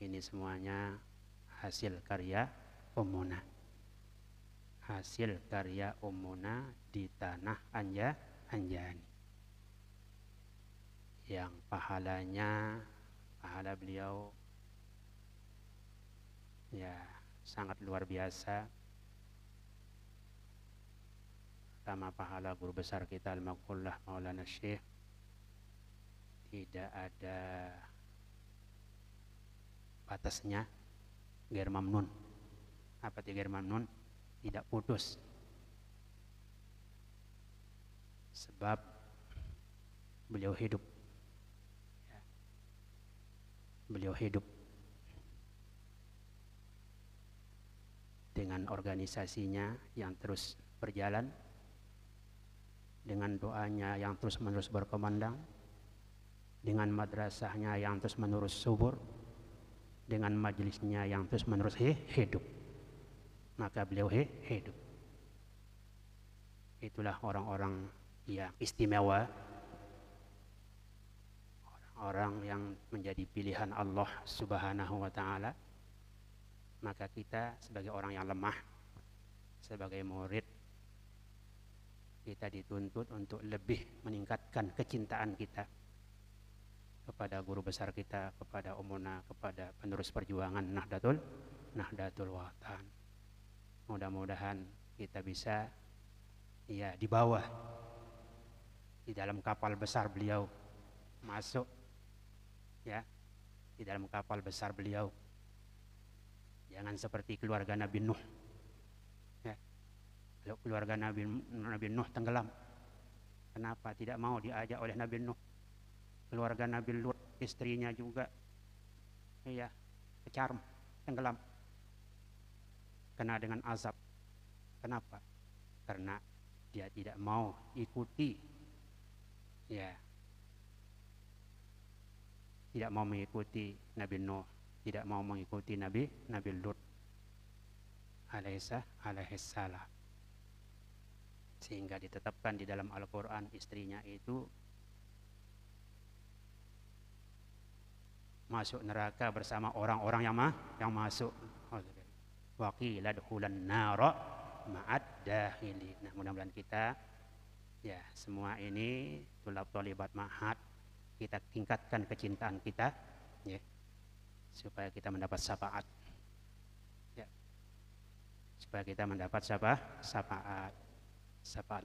ini semuanya hasil karya Ummuna. Hasil karya Ummuna di tanah Anjani. Yang pahala beliau ya sangat luar biasa. Pertama, pahala guru besar kita Al-Maqullah Maulana Syekh tidak ada batasnya, ghair mamnun. Apa itu ghair mamnun? Tidak putus. Sebab beliau hidup. Beliau hidup dengan organisasinya yang terus berjalan, dengan doanya yang terus-menerus berkumandang, dengan madrasahnya yang terus-menerus subur, dengan majelisnya yang terus-menerus hidup. Maka beliau hidup. Itulah orang-orang yang istimewa, orang-orang yang menjadi pilihan Allah Subhanahu wa ta'ala. Maka kita sebagai orang yang lemah, sebagai murid, kita dituntut untuk lebih meningkatkan kecintaan kita kepada guru besar kita, kepada Ummuna, kepada penerus perjuangan Nahdlatul Watan. Mudah-mudahan kita bisa ya di bawah, di dalam kapal besar beliau, masuk ya di dalam kapal besar beliau. Jangan seperti keluarga Nabi Nuh. Kalau keluarga Nabi Nuh tenggelam, kenapa tidak mau diajak oleh Nabi Nuh? Keluarga Nabi Lut, istrinya juga kecarum, tenggelam, kena dengan azab. Kenapa? Karena dia tidak mau ikuti, tidak mau mengikuti Nabi Nuh, tidak mau mengikuti Nabi Lut alaihissalam. Sehingga ditetapkan di dalam Al-Quran istrinya itu masuk neraka bersama orang-orang yang masuk. Wa qila dukhulan nara ma'ad dakhili. Nah, mudah-mudahan kita ya semua ini tulab thalibat ma'had, kita tingkatkan kecintaan kita ya, supaya kita mendapat syafaat. Ya. Supaya kita mendapat syafaat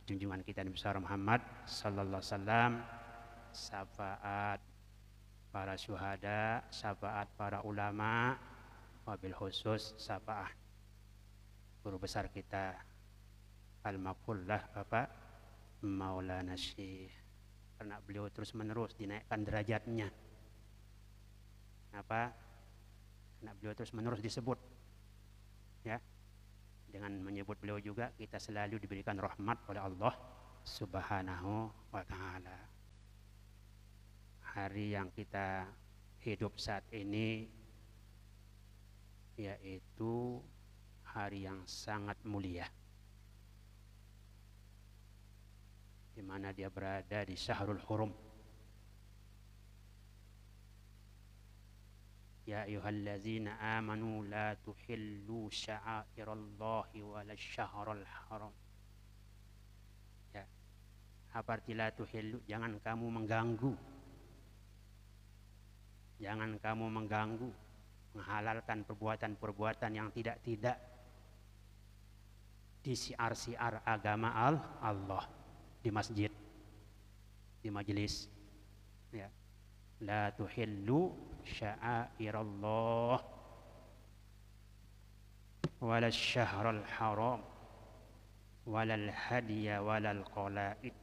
junjungan kita Nabi besar Muhammad sallallahu alaihi wasallam, syafaat para syuhada, syafaat para ulama, wabil khusus syafaat guru besar kita Al-Maqullah Bapak Maulana Syekh. Karena beliau terus menerus dinaikkan derajatnya. Kenapa? Karena beliau terus menerus disebut ya. Dengan menyebut beliau juga kita selalu diberikan rahmat oleh Allah Subhanahu wa ta'ala. Hari yang kita hidup saat ini yaitu hari yang sangat mulia, di mana dia berada di Syahrul Hurum. Ya ayyuhallazina amanu la tuhillu sya'airallahi wala syahrul haram. Ya. Apa arti la tuhillu? Jangan kamu mengganggu. Jangan kamu mengganggu, menghalalkan perbuatan-perbuatan yang tidak-tidak di siar-siar agama Allah, di masjid, di majelis. Ya. La tuhillu sya'airallah wala syahrul haram wala hadiya wala qala'id.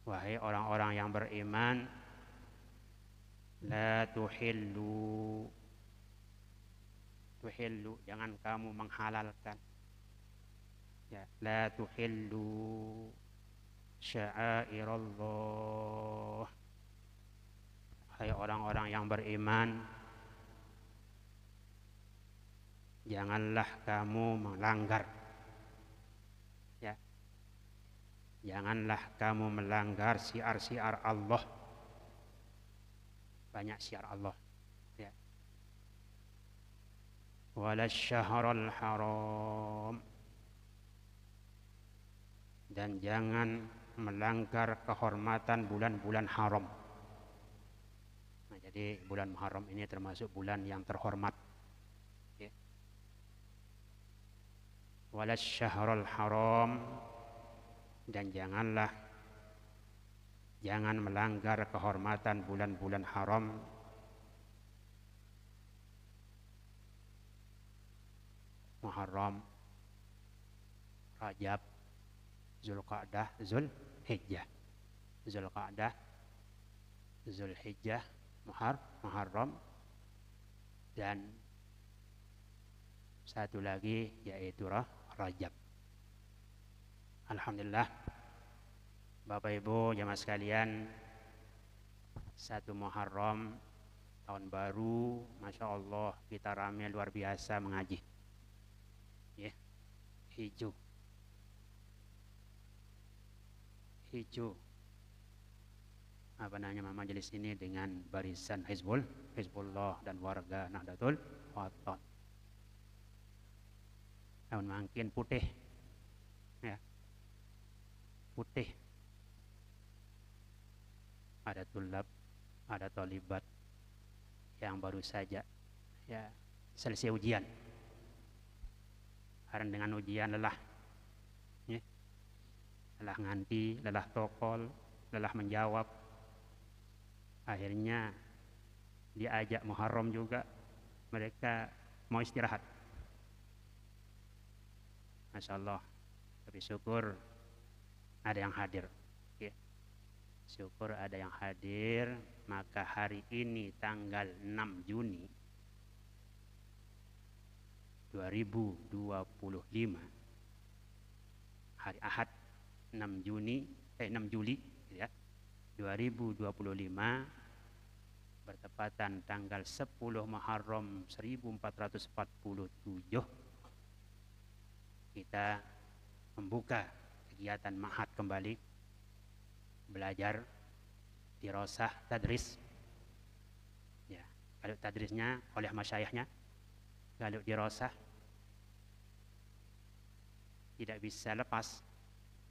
Wahai orang-orang yang beriman, la tuhillu, jangan kamu menghalalkan ya, la tuhillu sya'airallah. Hai orang-orang yang beriman, janganlah kamu melanggar ya, janganlah kamu melanggar siar-siar Allah, banyak syiar Allah. Ya. Walasyahrul haram, dan jangan melanggar kehormatan bulan-bulan haram. Nah, jadi bulan Muharram ini termasuk bulan yang terhormat. Ya. Walasyahrul haram, dan jangan melanggar kehormatan bulan-bulan haram. Muharram, Rajab, Zulqa'dah, Zulhijjah. Zulqa'dah, Zulhijjah, Muharram, dan satu lagi yaitu Rajab. Alhamdulillah, Bapak Ibu jamaah sekalian, 1 Muharram, tahun baru, Masya Allah, kita ramai luar biasa mengaji. Ya, hijau majelis ini dengan barisan Hizbullah dan warga Nahdlatul Watan. Tahun makin putih, ya, putih. Ada tulab, ada talibat yang baru saja ya selesai ujian. Karena dengan ujian lelah, ya, lelah nganti, lelah tokol, lelah menjawab. Akhirnya diajak Muharram juga, mereka mau istirahat. Masya Allah, tapi syukur ada yang hadir. Ya. Syukur ada yang hadir, maka hari ini tanggal 6 Juni 2025, hari Ahad 6 Juli ya, 2025, bertepatan tanggal 10 Muharram 1447, kita membuka kegiatan ma'had kembali, belajar dirasah tadris. Ya, kalau tadrisnya oleh masyayikhnya, kalau dirasah tidak bisa lepas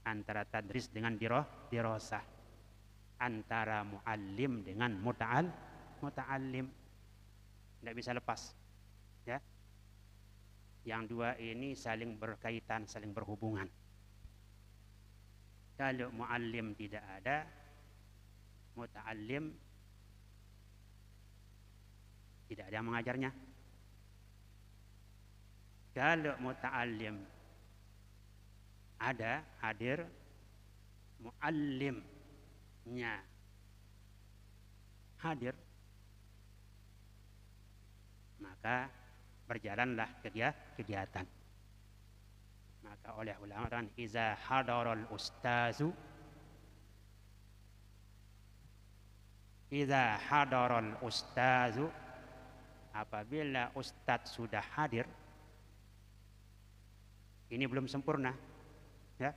antara tadris dengan dirasah, antara muallim dengan muta'allim, tidak bisa lepas. Ya, yang dua ini saling berkaitan, saling berhubungan. Kalau muallim tidak ada, muta'allim tidak ada yang mengajarnya. Kalau muta'allim ada, hadir, muallimnya hadir, maka berjalanlah kegiatan. Maka oleh ulama kan, iza hadaral ustazu, apabila ustadz sudah hadir, ini belum sempurna, ya.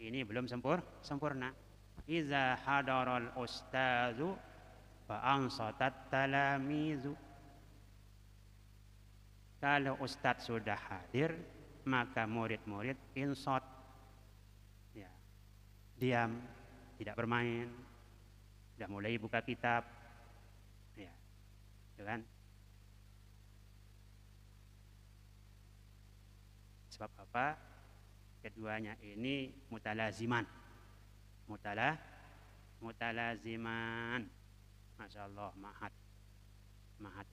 Ini belum sempurna. Iza hadaral ustazu fa ansatat talamizu. Kalau ustadz sudah hadir, maka murid-murid insat, ya, diam, tidak bermain, sudah mulai buka kitab, ya, kan? Sebab apa? Keduanya ini mutalaziman. Masya Allah, ma'had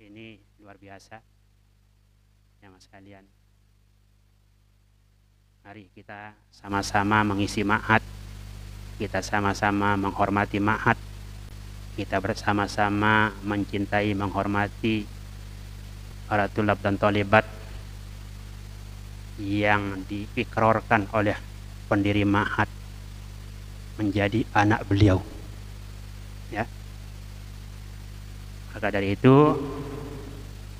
ini luar biasa, ya mas sekalian. Mari kita sama-sama mengisi ma'had, kita sama-sama menghormati ma'had, kita bersama-sama mencintai, menghormati para tulab dan thalibat yang diikrarkan oleh pendiri ma'had menjadi anak beliau, ya. Maka dari itu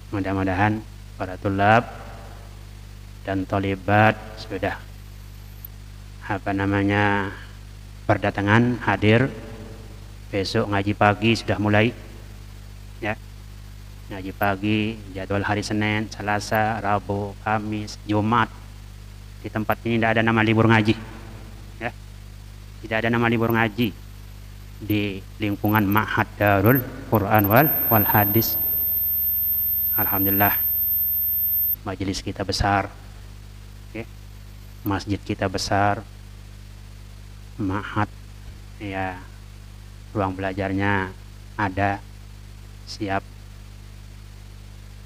mudah-mudahan para tulab dan thalibat sudah berdatangan, hadir. Besok ngaji pagi sudah mulai, Ngaji pagi, jadwal hari Senin, Selasa, Rabu, Kamis, Jumat. Di tempat ini tidak ada nama libur ngaji. Ya. Tidak ada nama libur ngaji di lingkungan Ma'had Darul Quran wal Hadis. Alhamdulillah, majelis kita besar, okay. Masjid kita besar, Ma'had, ya, ruang belajarnya ada, siap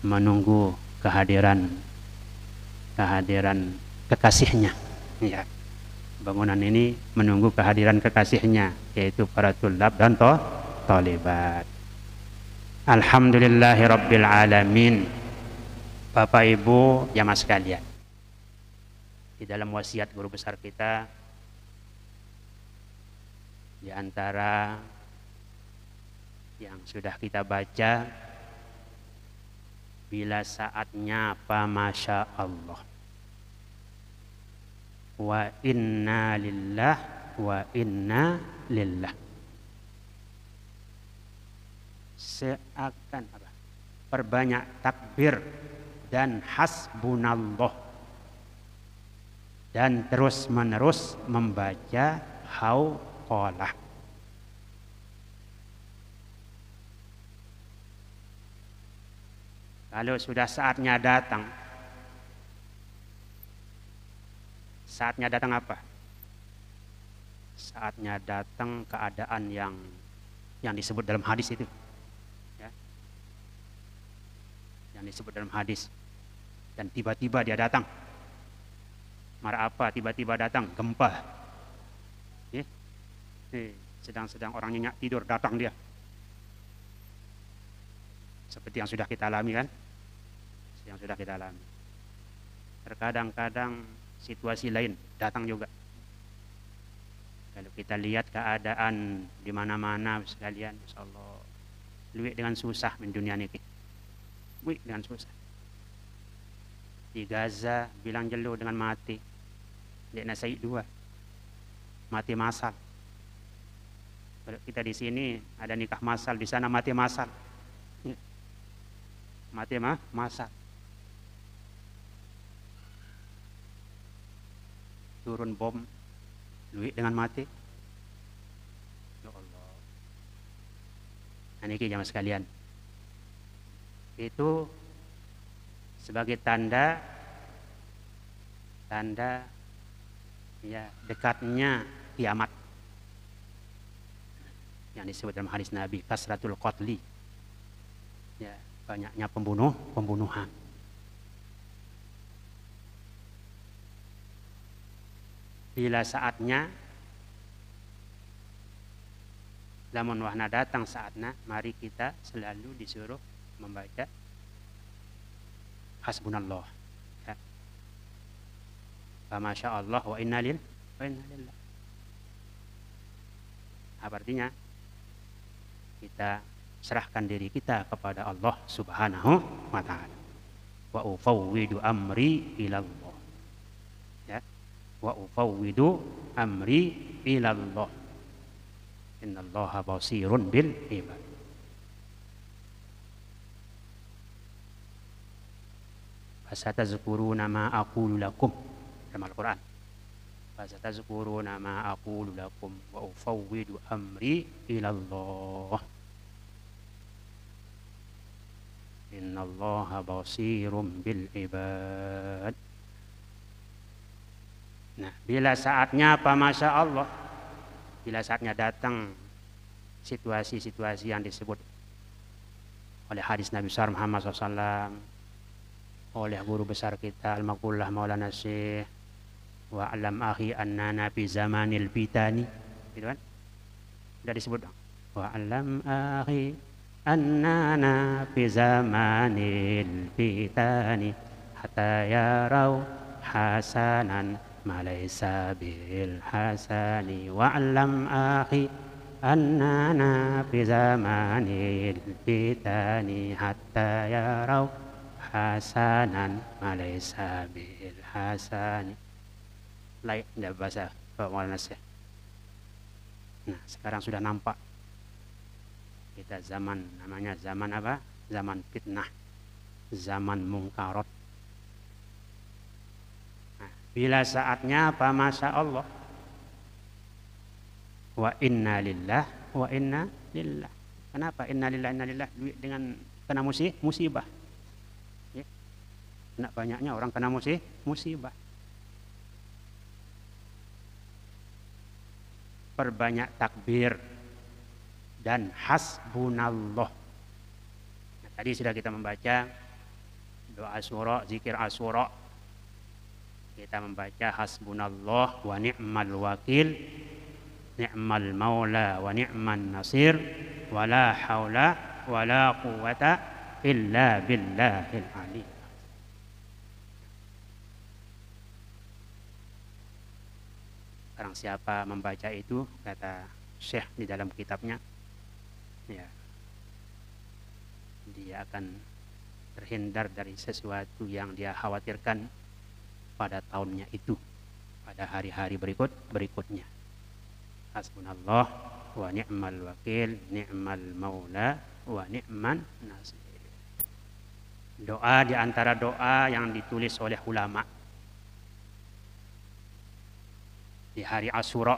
menunggu kehadiran kekasihnya. Ya. Bangunan ini menunggu kehadiran kekasihnya, yaitu para tulab dan thalibat. Alhamdulillahirabbil alamin. Bapak Ibu jamaah sekalian, di dalam wasiat guru besar kita, di antara yang sudah kita baca, bila saatnya apa masya Allah, wa inna lillah wa inna lillah. Seakan apa? Perbanyak takbir dan hasbunallah, dan terus menerus membaca hauqalah. Kalau sudah saatnya datang apa? Saatnya datang keadaan yang disebut dalam hadis itu, ya. Yang disebut dalam hadis. Dan tiba-tiba dia datang. Marah apa? Tiba-tiba datang gempa. Ya. Sedang orang nyenyak tidur, datang dia. Seperti yang sudah kita alami kan? Terkadang-kadang situasi lain datang juga. Kalau kita lihat keadaan di mana-mana sekalian, insyaallah luwih dengan susah di dunia niki. Luwih dengan susah. Di Gaza bilang jelo dengan mati. Di Nasaid 2. Mati massal. Kalau kita di sini ada nikah massal, di sana mati massal. Mati massal. Turun bom, luwih dengan mati. Ya Allah. Nah, ini jamaah sekalian. Itu sebagai tanda ya dekatnya kiamat. Yang disebut dalam hadis Nabi, kasratul qatli. Ya, banyaknya pembunuhan. Bila saatnya, lamun wahna datang saatnya, mari kita selalu disuruh membaca hasbunallah. Ya. Masya Allah wa inna lillah. Apa artinya? Kita serahkan diri kita kepada Allah Subhanahu wa ta'ala. Wa ufawwidu amri ilallah. Ya. Wa ufawwidu amri ilallah. Innallaha basirun bil ibad. Fasatazkuruna ma aqulu lakum, dalam Al-Quran. Fasatazkuruna ma aqulu lakum wa ufawwidu amri ilallah. Innallaha basirun bil ibad. Nah, bila saatnya apa masya Allah, bila saatnya datang situasi-situasi yang disebut oleh hadis Nabi besar Muhammad SAW, oleh guru besar kita Al-Maqullah Maulana Syekh, wa alam akhi annana fi zamanil fitani, gitu kan? Sudah disebut dong. Wa alam akhi annana fi zamanil fitani hatta yarau hasanan malaysa bil hasani wa alam akhi annana fi zamanil fitani hatta yarau hasanan malaysa bil hasani. Lain tidak bahasa Pak Maulana Syekh. Nah, sekarang sudah nampak kita zaman, namanya zaman apa? zaman fitnah, zaman mungkarat. Nah, bila saatnya apa, masya Allah, wa inna lillah wa inna lillah. Kenapa inna lillah inna lillah? Dengan kena musibah. Ya. Kena banyaknya orang kena musibah. Perbanyak takbir dan hasbunallah. Nah, tadi sudah kita membaca doa Asyura, zikir Asyura. Kita membaca hasbunallah wa ni'mal wakil, ni'mal maula wa ni'man nasir, wa la haula wa la quwata illa billahil ali. Barang siapa membaca itu, kata Syekh di dalam kitabnya, ya, dia akan terhindar dari sesuatu yang dia khawatirkan pada tahunnya itu, pada hari-hari berikutnya. Hasbunallah wa ni'mal wakil, ni'mal maula wa ni'man nasir. Doa di antara doa yang ditulis oleh ulama di hari Asyura.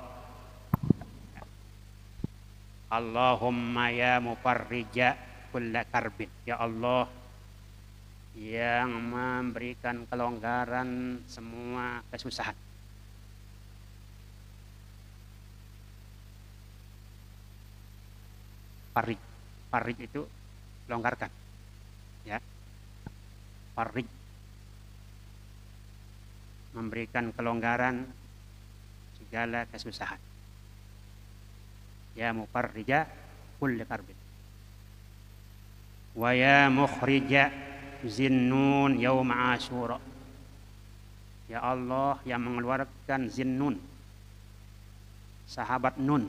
Allahumma ya mufarrija kulla karbin. Ya Allah yang memberikan kelonggaran semua kesusahan. Farij itu longgarkan. Ya. Farij memberikan kelonggaran segala kesusahan. Ya mufarrija kulli karbin. Wa ya mukhrija zinnun yauma Asyura. Ya Allah yang mengeluarkan Zinnun, sahabat Nun.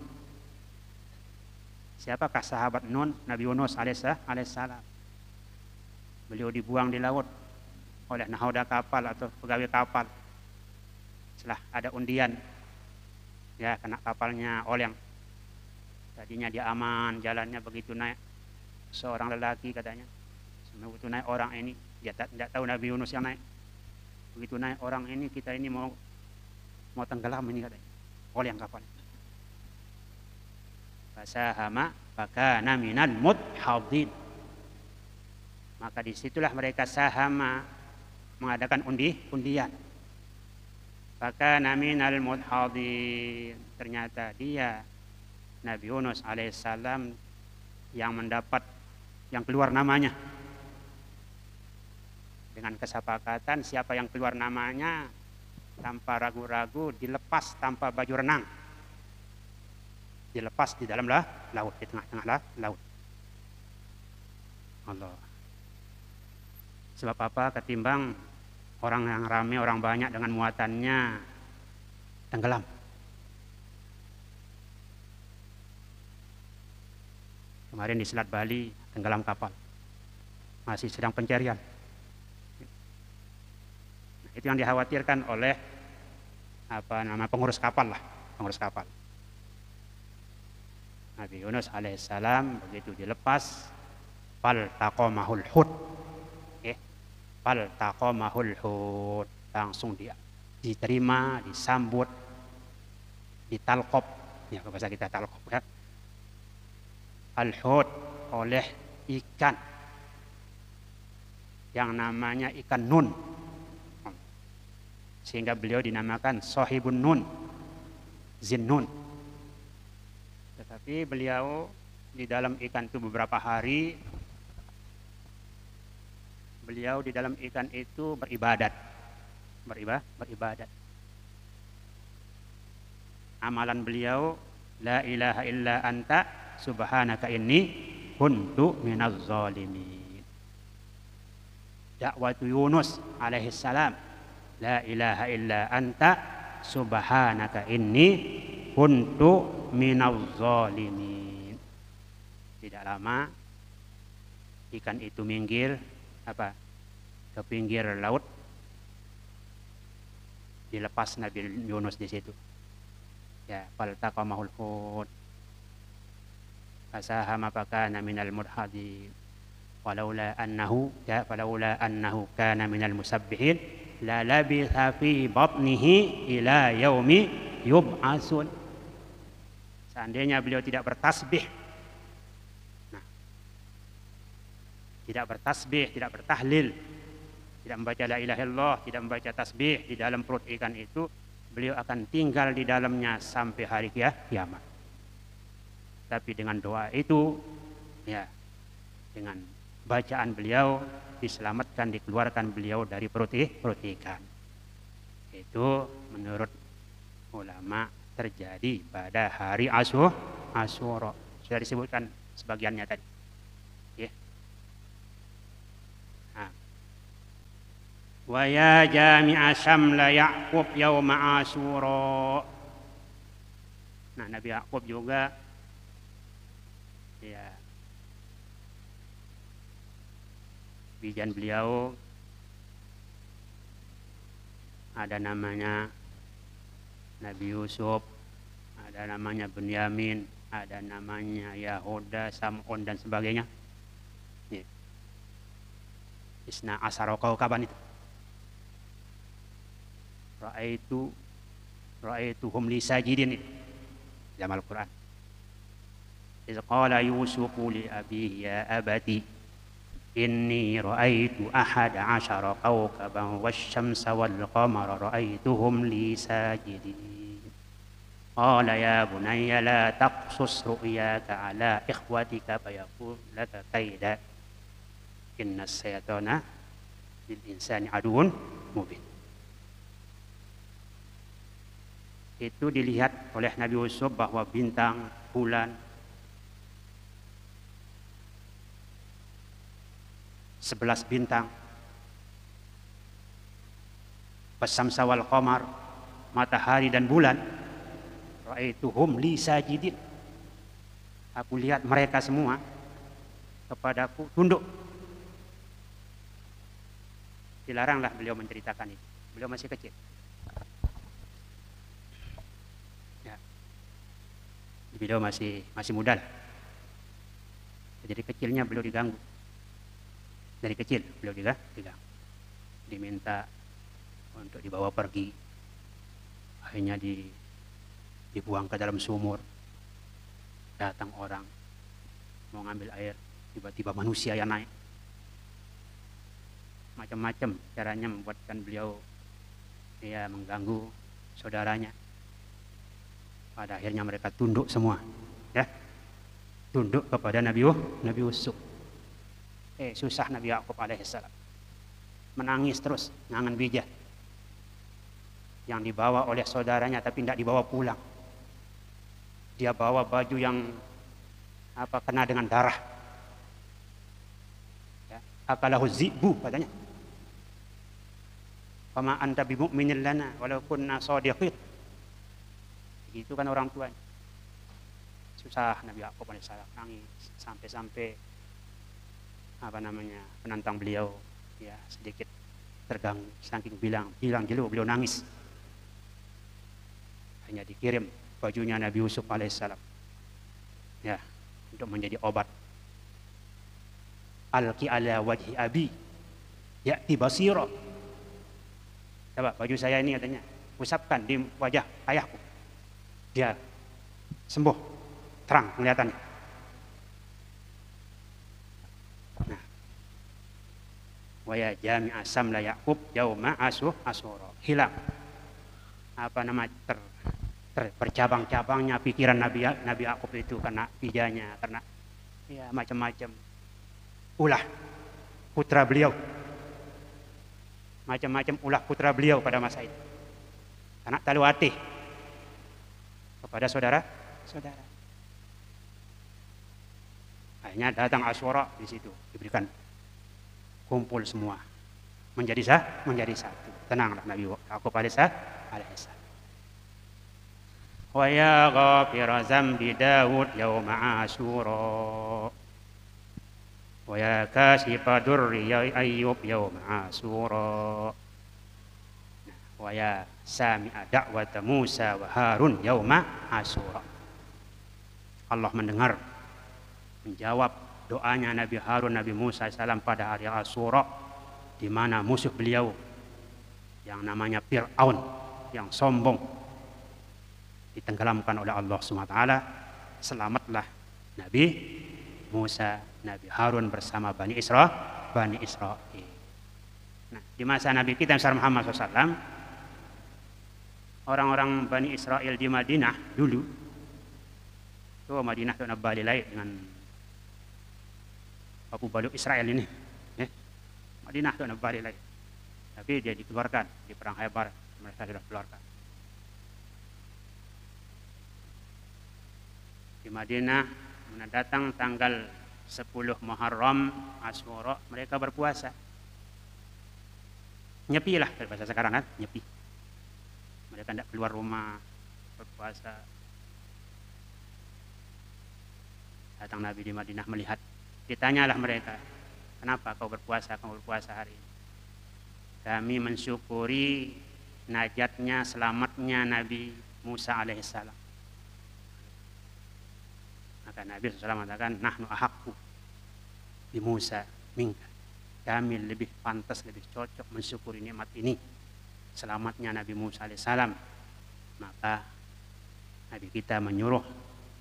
Siapakah sahabat Nun? Nabi Yunus alaihissalam. Beliau dibuang di laut oleh nahoda kapal atau pegawai kapal. Setelah ada undian, ya, kena kapalnya oleng. Tadinya dia aman, jalannya begitu naik seorang lelaki katanya. Begitu naik orang ini, dia tidak tahu Nabi Yunus yang naik. Begitu naik orang ini, kita ini mau tenggelam ini katanya. Oleng kapal. Fasahama fakana minal mudhadhin. Maka disitulah mereka sahama, mengadakan undian. Fakana minal mudhadhin. Ternyata dia Nabi Yunus alaihissalam yang mendapat, yang keluar namanya. Dengan kesepakatan siapa yang keluar namanya tanpa ragu-ragu dilepas tanpa baju renang. Dilepas di dalam laut, di tengah-tengah laut. Allah. Sebab apa? Ketimbang orang yang ramai, orang banyak dengan muatannya tenggelam. Kemarin di Selat Bali tenggelam kapal. Masih sedang pencarian. Nah, itu yang dikhawatirkan oleh pengurus kapal lah, pengurus kapal. Nabi Yunus alaihissalam begitu dilepas, fal taqamahul hut, fal taqamahul hut, langsung dia diterima, disambut, ditalqob, ya bahasa kita talqob ya, al hut oleh ikan yang namanya ikan nun, sehingga beliau dinamakan Sahibun Nun, Zinnun. Tetapi beliau di dalam ikan itu beberapa hari, beliau di dalam ikan itu beribadat. Amalan beliau, la ilaha illa anta subhanaka inni kuntu minaz zalimin. Dakwatu Yunus alaihissalam, la ilaha illa anta subhanaka inni kuntu minaz zalimin. Tidak lama ikan itu minggir ke pinggir laut, dilepas Nabi Yunus di situ. Ya, faltaqamahul hut fasahama fakana minal mudhadhin falaula annahu kana minal musabbihin la labitha fi batnihi ila yaumi yub'atsun. Seandainya beliau tidak bertasbih, tidak bertasbih, tidak bertahlil, tidak membaca la ilaha illallah, tidak membaca tasbih di dalam perut ikan itu, beliau akan tinggal di dalamnya sampai hari kiamat. Tapi dengan doa itu, ya, dengan bacaan beliau diselamatkan, dikeluarkan beliau dari perut ikan. Itu menurut ulama terjadi pada hari Asyura. Sudah disebutkan sebagiannya tadi. Ya. Nah. Wa ya jami'a syamla Ya'qub yauma Asyura. Nah, Nabi Ya'qub juga ya bijan beliau ada namanya Nabi Yusuf, ada namanya Bunyamin, ada namanya Yahuda, Sam'un dan sebagainya. Ya. Isna asara kaukaban itu. Ra'aituhum li sajidin itu dalam Al-Quran. Iz qala Yusufu li abihi ya abati inni ra'aitu ahada asyara kawkaban wasyamsa wal qamara ra'aituhum li sajidin. Qala ya bunayya la taqsus ru'yaka ala ikhwatika fayakun laka kaida innas syaitanah lil insani aduun mubin. Itu dilihat oleh Nabi Yusuf bahwa bintang, bulan, 11 bintang, wasyamsa wal qamar, matahari dan bulan, ra'aituhum li sajidin. Aku lihat mereka semua kepadaku tunduk. Dilaranglah beliau menceritakan itu. Beliau masih kecil. Ya. Beliau masih muda. Jadi kecilnya beliau diganggu. Dari kecil beliau diganggu. Diminta untuk dibawa pergi. Akhirnya dibuang ke dalam sumur. Datang orang mau ngambil air, tiba-tiba manusia yang naik. Macam-macam caranya membuatkan beliau mengganggu saudaranya. Pada akhirnya mereka tunduk semua, ya, tunduk kepada Nabi Yusuf. Susah Nabi Ya'qub alaihissalam, menangis terus, ngangen bijah yang dibawa oleh saudaranya tapi tidak dibawa pulang. Dia bawa baju yang kena dengan darah. Ya, akalahu zibu katanya. Fama anta bimu'minin lana walau kunna shadiqin. Begitu kan orang tuanya. Susah Nabi Ya'qub alaihissalam, nangis sampai penantang beliau ya sedikit terganggu, saking bilang jelu beliau nangis. Hanya dikirim bajunya Nabi Yusuf alaihissalam ya untuk menjadi obat. Alqi ala wajhi abi ya'ti basira. Coba baju saya ini katanya, usapkan di wajah ayahku, dia sembuh, terang kelihatannya. Nah, wa ya jami'a samla Ya'qub yauma Asyura. Hilang bercabang-cabangnya pikiran Nabi Ya'qub itu karena pijanya, karena ya macam-macam ulah putra beliau. Macam-macam ulah putra beliau pada masa itu. Anak taluatih kepada saudara. Akhirnya datang Asyura, di situ diberikan kumpul semua menjadi satu. Tenanglah Nabi Ya'qub alaihissalam. Wa ya ghafira zambi Daud yauma Asyura. Wa ya kashifa durri Ayyub yauma Asyura. Wa ya sami'a da'wata Musa wa Harun yauma Asyura. Allah mendengar, menjawab doanya Nabi Harun, Nabi Musa AS pada hari Asyura, di mana musuh beliau yang namanya Fir'aun yang sombong ditenggelamkan oleh Allah SWT. Selamatlah Nabi Musa, Nabi Harun bersama Bani Israel. Nah, di masa Nabi kita Muhammad SAW, orang-orang Bani Israel di Madinah dulu, Madinah itu balik lain dengan Abu Baluk Israel ini. Madinah itu balik lain. Tapi dia dikeluarkan di perang Khaybar, mereka sudah keluarkan. Di Madinah datang tanggal 10 Muharram Asyura, mereka berpuasa. Nyepi lah bahasa sekarang kan, nyepi. Mereka tidak keluar rumah berpuasa. Datang Nabi di Madinah melihat, ditanyalah mereka, kenapa kau berpuasa hari ini? Kami mensyukuri najatnya, selamatnya Nabi Musa alaihissalam. Maka Nabi SAW mengatakan, nahnu ahaqqu bi Musa minka. Kami lebih pantas, lebih cocok mensyukuri nikmat ini, selamatnya Nabi Musa alaihissalam. Maka Nabi kita menyuruh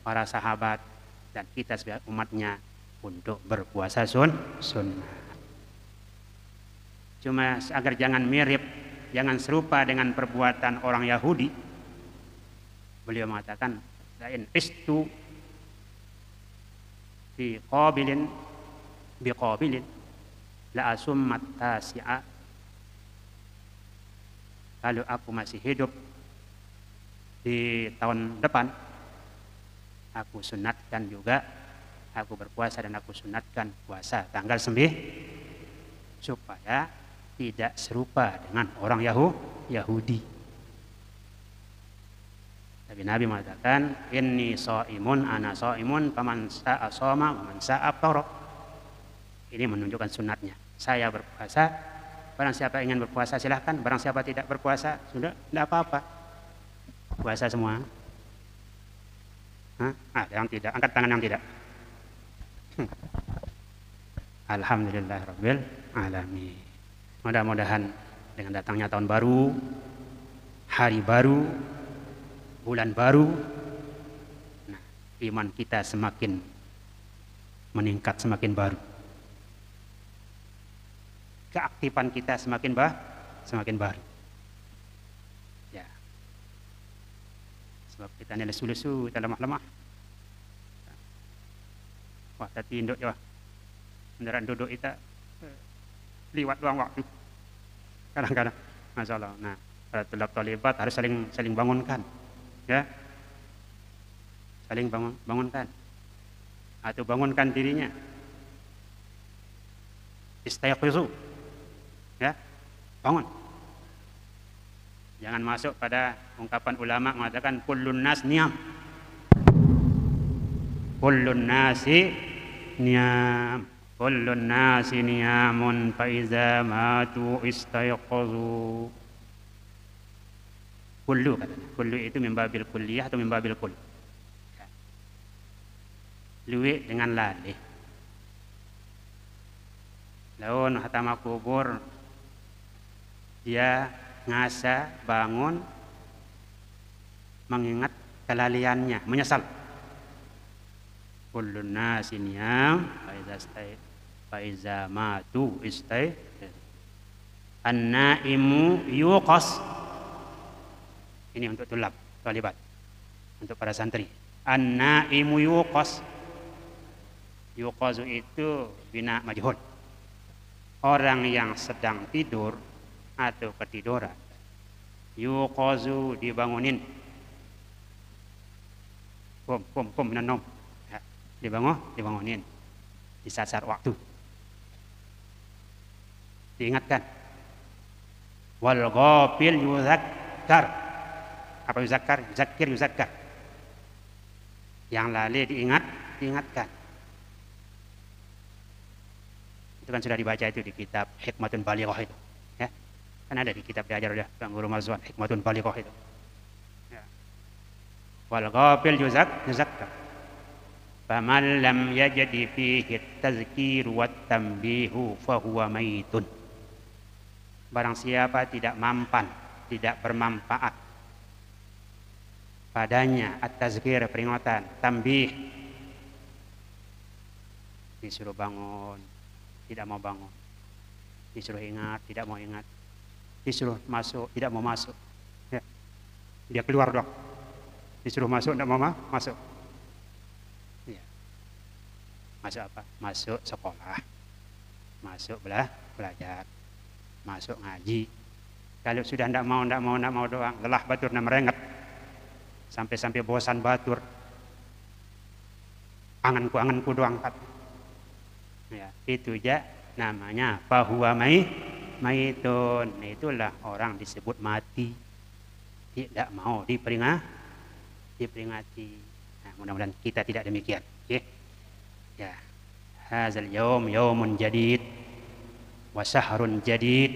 para sahabat dan kita sebagai umatnya untuk berpuasa sunnah. Cuma agar jangan mirip, jangan serupa dengan perbuatan orang Yahudi, beliau mengatakan, lain istu biqabilin la asummat tasi'a. Kalau aku masih hidup di tahun depan, aku sunatkan juga, aku berpuasa dan aku sunatkan puasa tanggal 9 supaya tidak serupa dengan orang Yahudi. Tapi Nabi mengatakan, inni shaimun, ana shaimun, faman sa'a shoma, faman sa'a aftara. Ini menunjukkan sunatnya. Saya berpuasa, barang siapa ingin berpuasa silahkan, barang siapa tidak berpuasa sudah tidak apa-apa. Puasa semua. Ada yang tidak, angkat tangan yang tidak. Alhamdulillah rabbil alamin. Mudah-mudahan dengan datangnya tahun baru, hari baru, bulan baru, nah, iman kita semakin meningkat, semakin baru. Keaktifan kita semakin baru. Ya. Sebab kita ini lesu-lesu, kita lemah-lemah. Wah, tadi induk ya. Beneran duduk kita liwat doang waktu. Kadang-kadang, Masya Allah. Nah, para tolib-tolibat harus saling bangunkan, ya, saling bangunkan, atau bangunkan dirinya. Istayqizu, ya, bangun. Jangan masuk pada ungkapan ulama mengatakan kullun nas niyam, kullun nasi niyam. Kullun nasi niyamun fa iza matu istayqazu. Kullu katanya. Kullu itu mimbabil kulliyah atau mimbabil kull. Luwe dengan lalih. Laun hatama kubur, dia ngasa bangun mengingat kelaliannya, menyesal. Kullun nasi niyam fa iza matu istay. An-naimu yuqas. Ini untuk tulab, talibat, untuk para santri. An-naimu yuqas. Yuqazu itu bina majhul. Orang yang sedang tidur atau ketiduran. Yuqazu dibangunin. Kum minum. Ya, dibangunin. Disasar waktu. Diingatkan. Wal ghafil yuzakkar. Apa yuzakkar? Yuzakkar. Yang lalai diingatkan. Itu kan sudah dibaca itu di kitab Hikmatun Balighah itu. Ya. Kan ada di kitab diajar oleh Bang Guru Mazwan, Hikmatun Balighah itu. Ya. Wal ghafil yuzakkar. faman lam yajid fihi at-tazkir wat-tanbihu fahuwa maitun. Barang siapa tidak mampan, tidak bermanfaat padanya at-tazkir, peringatan, tanbih, disuruh bangun tidak mau bangun, disuruh ingat tidak mau ingat, disuruh masuk tidak mau masuk, ya. Dia keluar dong, disuruh masuk tidak mau masuk, ya. Masuk apa? Masuk sekolah, masuk belajar, masuk ngaji. Kalau sudah tidak mau doang, lelah batur dan merenget, sampai bosan batur, anganku doang kat. Ya, itu aja namanya fahuwa maitun. Itulah orang disebut mati, tidak mau diperingati. Nah, mudah-mudahan kita tidak demikian. Okay? Ya, hazal yaum yaumun jadid, wa syahrun jadid,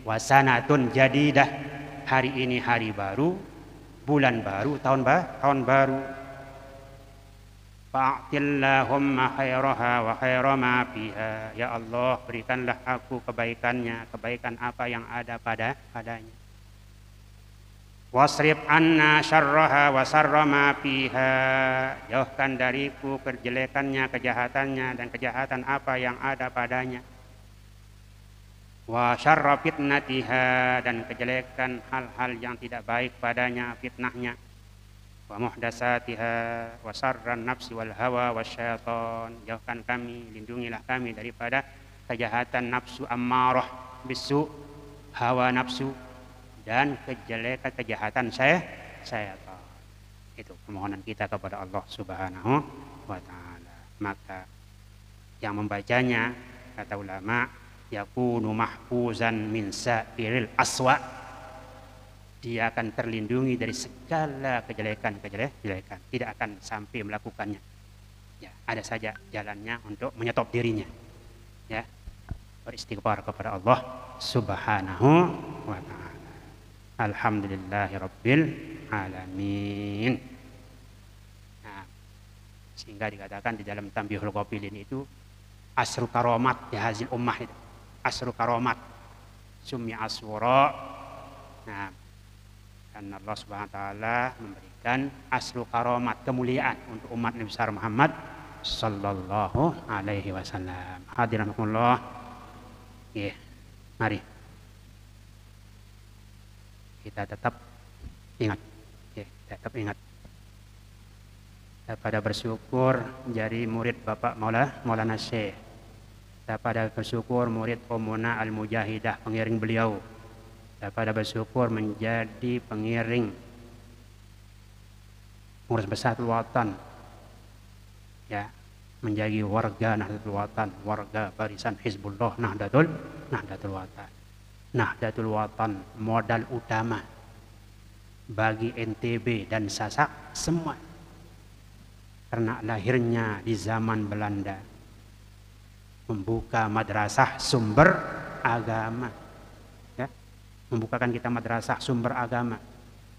wa sanatun jadidah. Hari ini hari baru, bulan baru, tahun baru. Fa'tillahumma khairaha wa khaira ma fiha. Ya Allah, berikanlah aku kebaikannya, kebaikan apa yang ada padanya. Wasrif anna syarraha wa syarra ma fiha. Jauhkan dariku kejelekannya, kejahatannya, dan kejahatan apa yang ada padanya. Wa syarra fitnatiha, dan kejelekan hal-hal yang tidak baik padanya, fitnahnya. Wa muhdasatiha wa syarran nafsi wal hawa wasyaitan. Jauhkan kami, lindungilah kami daripada kejahatan nafsu ammarah bisu, hawa nafsu, dan kejahatan syaitan. Itu permohonan kita kepada Allah Subhanahu wa taala. Maka yang membacanya, kata ulama, yakunu mahfuzan min sa'iril aswa. Dia akan terlindungi dari segala kejelekan, tidak akan sampai melakukannya. Ya, ada saja jalannya untuk menyetop dirinya. Ya, beristighfar kepada Allah Subhanahu wa taala. Alhamdulillahirabbil alamin. Nah, sehingga dikatakan di dalam Tanbihul Ghafilin itu asru karomat ya hazil ummah itu. Asru karomat summi aswara. Nah, dan Allah Subhanahu wa taala memberikan asru karomat, kemuliaan untuk umat Nabi besar Muhammad sallallahu alaihi wasallam. Hadirin Allah. Ya, mari kita tetap ingat. Ya, tetap ingat. Pada bersyukur jadi murid Bapak Maulana Syekh. Pada bersyukur murid Ummuna Al-Mujahidah, pengiring beliau. Pada bersyukur menjadi pengiring Pengurus Besar Watan, ya, menjadi warga Nahdlatul Watan, warga barisan Hizbullah Nahdlatul Watan. Nahdlatul Watan modal utama bagi NTB dan Sasak semua, karena lahirnya di zaman Belanda, membuka madrasah sumber agama. Membukakan kita madrasah sumber agama.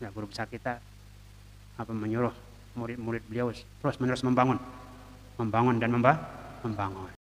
Ya, guru besar kita menyuruh murid-murid beliau terus-menerus membangun dan membangun.